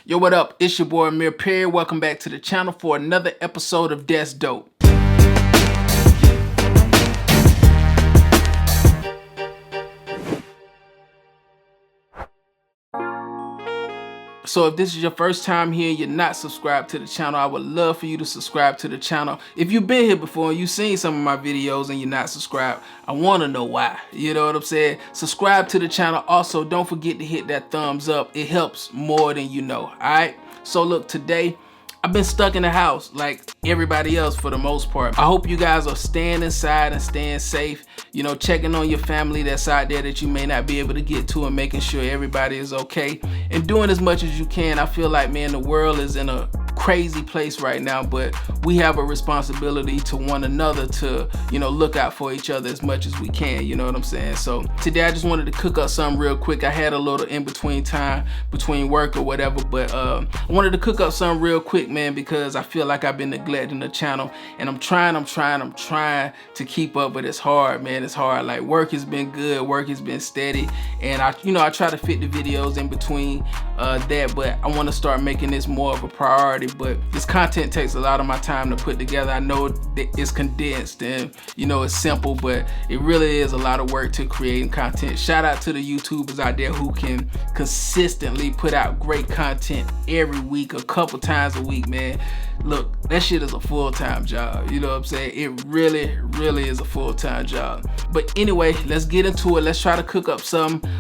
Yo, what up? It's your boy Amir. Welcome back to the channel for another episode of That's Dope. So if this is your first time here and you're not subscribed to the channel, I would love for you to subscribe to the channel. If you've been here before and you've seen some of my videos and you're not subscribed, I want to know why. You know what I'm saying? Subscribe to the channel. Also, don't forget to hit that thumbs up. It helps more than you know. All right? So look, today, I've been stuck in the house like everybody else for the most part. I hope you guys are staying inside and staying safe. You know, checking on your family that's out there that you may not be able to get to and making sure everybody is okay. And doing as much as you can. I feel like, man, the world is in a crazy place right now, but we have a responsibility to one another to, you know, look out for each other as much as we can, you know what I'm saying? So today I just wanted to cook up something real quick. I had a little in between time between work or whatever, but I wanted to cook up something real quick, man, because I feel like I've been neglecting the channel, and I'm trying to keep up, but it's hard, man. It's hard. Like, work has been good, work has been steady, and I try to fit the videos in between that, but I want to start making this more of a priority. But this content takes a lot of my time to put together. I know that it's condensed and, you know, it's simple, but it really is a lot of work to creating content. Shout out to the YouTubers out there who can consistently put out great content every week, a couple times a week, man. Look, that shit is a full-time job. You know what I'm saying? It really is a full-time job. But anyway, let's get into it. Let's try to cook up something.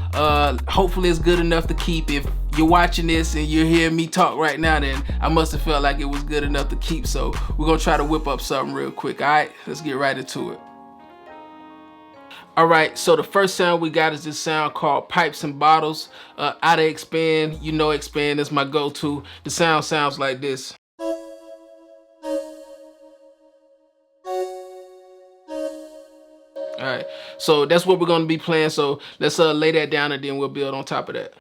Hopefully it's good enough to keep. If you're watching this and you're hearing me talk right now, then I must have felt like it was good enough to keep. So we're gonna try to whip up something real quick. All right, let's get right into it. All right, so the first sound we got is this sound called Pipes and Bottles. Out of Expand. You know Expand is my go-to. The sound sounds like this. All right, so that's what we're gonna be playing. So let's lay that down and then we'll build on top of that.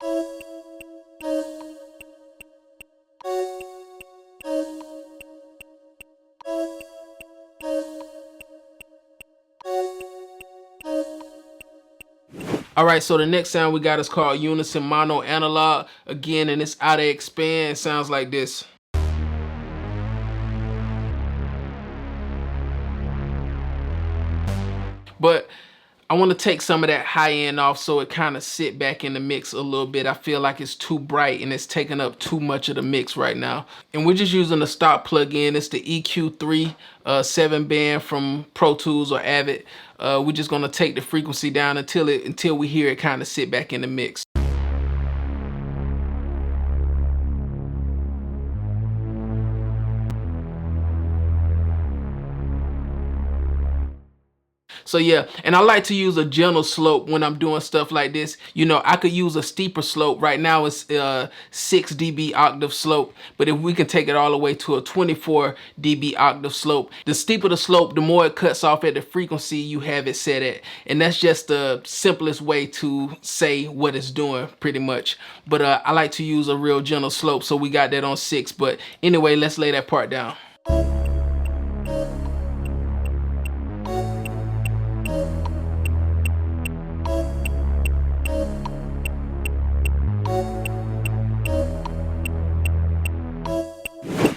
All right, so the next sound we got is called Unison Mono Analog. Again, and it's out of Expand. Sounds like this. But I want to take some of that high end off so it kind of sit back in the mix a little bit. I feel like it's too bright and it's taking up too much of the mix right now. And we're just using the stock plug-in. It's the EQ3 7-band from Pro Tools or Avid. We're just gonna take the frequency down until we hear it kind of sit back in the mix. So yeah, and I like to use a gentle slope when I'm doing stuff like this. You know, I could use a steeper slope. Right now it's 6 dB octave slope, but if we can take it all the way to a 24 dB octave slope, the steeper the slope, the more it cuts off at the frequency you have it set at. And that's just the simplest way to say what it's doing, pretty much. But I like to use a real gentle slope, so we got that on 6. But anyway, let's lay that part down.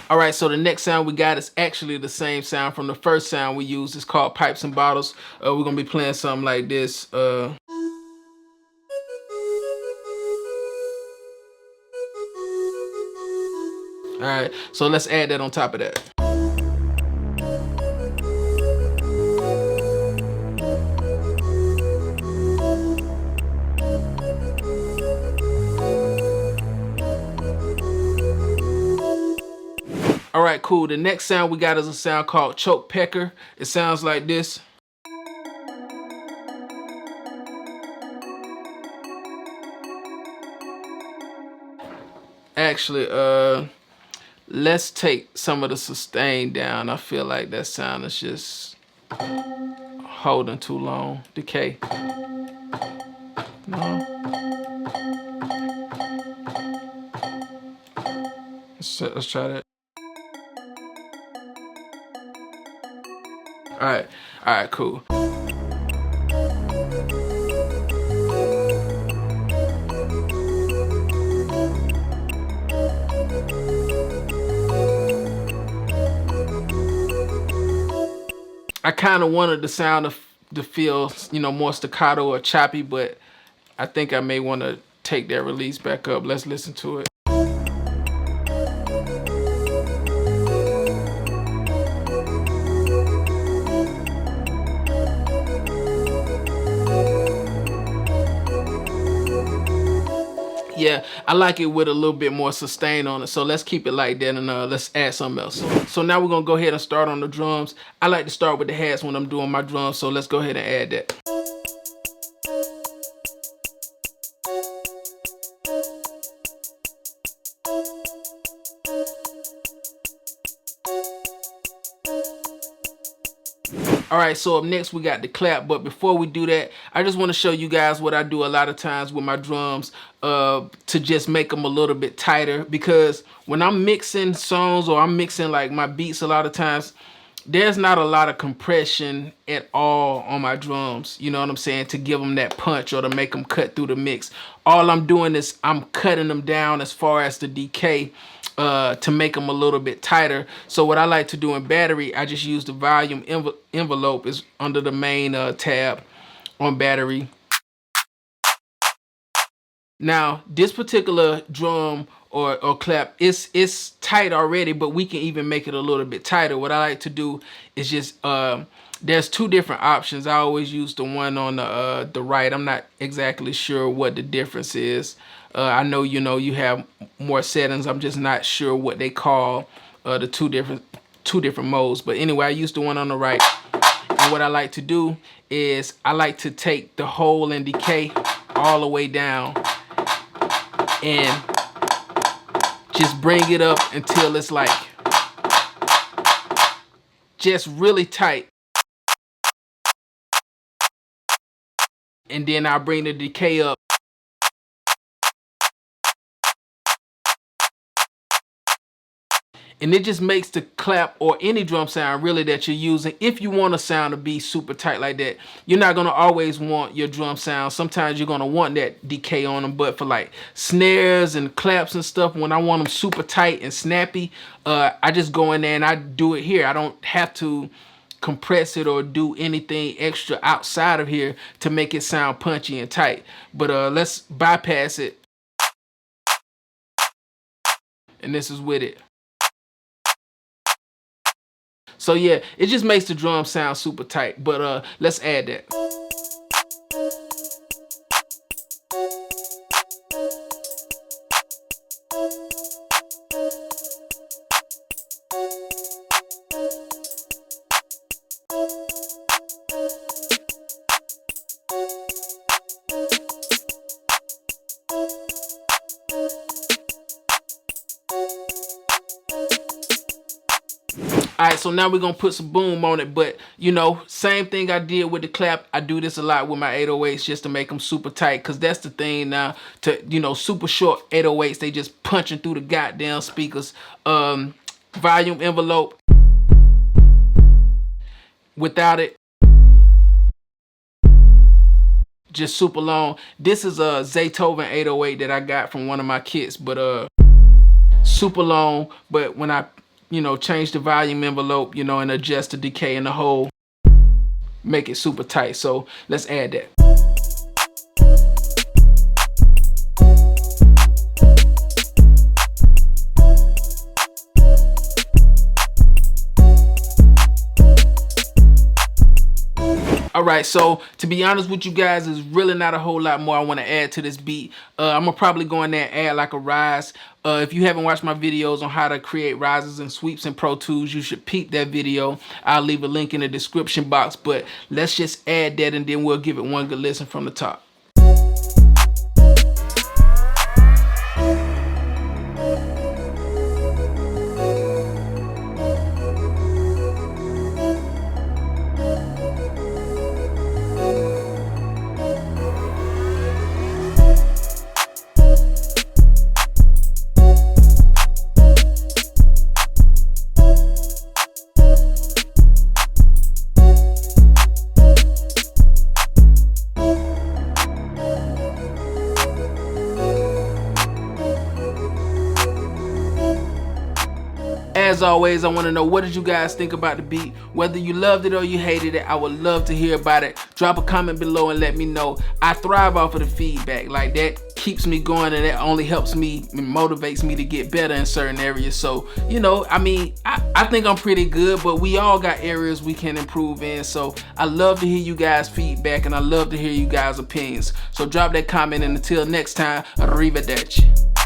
All right, so the next sound we got is actually the same sound from the first sound we used. It's called Pipes and Bottles. We're gonna be playing something like this. All right, so let's add that on top of that. All right, cool. The next sound we got is a sound called Choke Pecker. It sounds like this. Actually, let's take some of the sustain down. I feel like that sound is just holding too long. Decay. No. Let's try that. All right, cool. I kind of wanted the sound to feel, you know, more staccato or choppy, but I think I may want to take that release back up. Let's listen to it. Yeah, I like it with a little bit more sustain on it. So let's keep it like that, and let's add something else. So now we're gonna go ahead and start on the drums. I like to start with the hats when I'm doing my drums, so let's go ahead and add that. All right, so up next we got the clap, but before we do that, I just want to show you guys what I do a lot of times with my drums to just make them a little bit tighter, because when I'm mixing songs or I'm mixing like my beats, a lot of times there's not a lot of compression at all on my drums, you know what I'm saying, to give them that punch or to make them cut through the mix. All I'm doing is I'm cutting them down as far as the decay to make them a little bit tighter. So what I like to do in battery, I just use the volume envelope is under the main tab on battery. Now this particular drum or clap, it's tight already, but we can even make it a little bit tighter. What I like to do is just there's two different options. I always use the one on the right. I'm not exactly sure what the difference is. I know you have more settings. I'm just not sure what they call the two different modes. But anyway, I use the one on the right. And what I like to do is I like to take the whole and decay all the way down and just bring it up until it's like just really tight. And then I'll bring the decay up. And it just makes the clap or any drum sound really that you're using, if you want a sound to be super tight like that, you're not going to always want your drum sound. Sometimes you're going to want that decay on them. But for like snares and claps and stuff, when I want them super tight and snappy, I just go in there and I do it here. I don't have to compress it or do anything extra outside of here to make it sound punchy and tight. But let's bypass it. And this is with it. So yeah, it just makes the drum sound super tight, but let's add that. Alright, so now we're going to put some boom on it, but you know, same thing I did with the clap. I do this a lot with my 808s just to make them super tight, because that's the thing now, to, you know, super short 808s, they just punching through the goddamn speakers. Volume envelope, without it, just super long. This is a Zaytoven 808 that I got from one of my kits, but super long, but when I change the volume envelope, and adjust the decay in the hole, make it super tight. So let's add that. Alright, so to be honest with you guys, there's really not a whole lot more I want to add to this beat. I'm going to probably go in there and add like a rise. If you haven't watched my videos on how to create rises and sweeps in Pro Tools, you should peep that video. I'll leave a link in the description box, but let's just add that and then we'll give it one good listen from the top. as always, I want to know, what did you guys think about the beat? Whether you loved it or you hated it, I would love to hear about it. Drop a comment below and let me know. I thrive off of the feedback. Like, that keeps me going, and that only helps me and motivates me to get better in certain areas. So, you know, I mean, I think I'm pretty good, but we all got areas we can improve in. So I love to hear you guys' feedback, and I love to hear you guys' opinions. So drop that comment, and until next time, arrivederci.